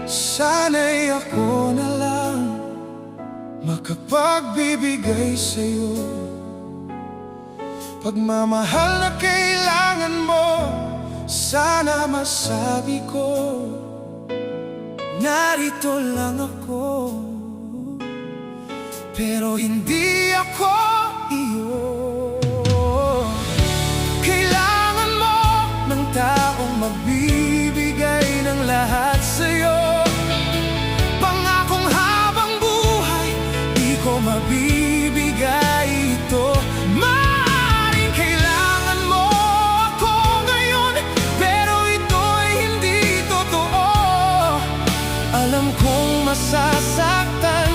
Sana'y ako na lang makapagbibigay sa'yo pagmamahal na kailangan mo. Sana masabi ko, narito lang ako, pero hindi ako iyo. Kailangan mo ng taong magbibigay ng lahat sa'yo. Pangakong habang buhay, di ko mabibigay ito. Maaaring kailangan mo ako ngayon, pero ito'y hindi totoo. Alam kong masasaktan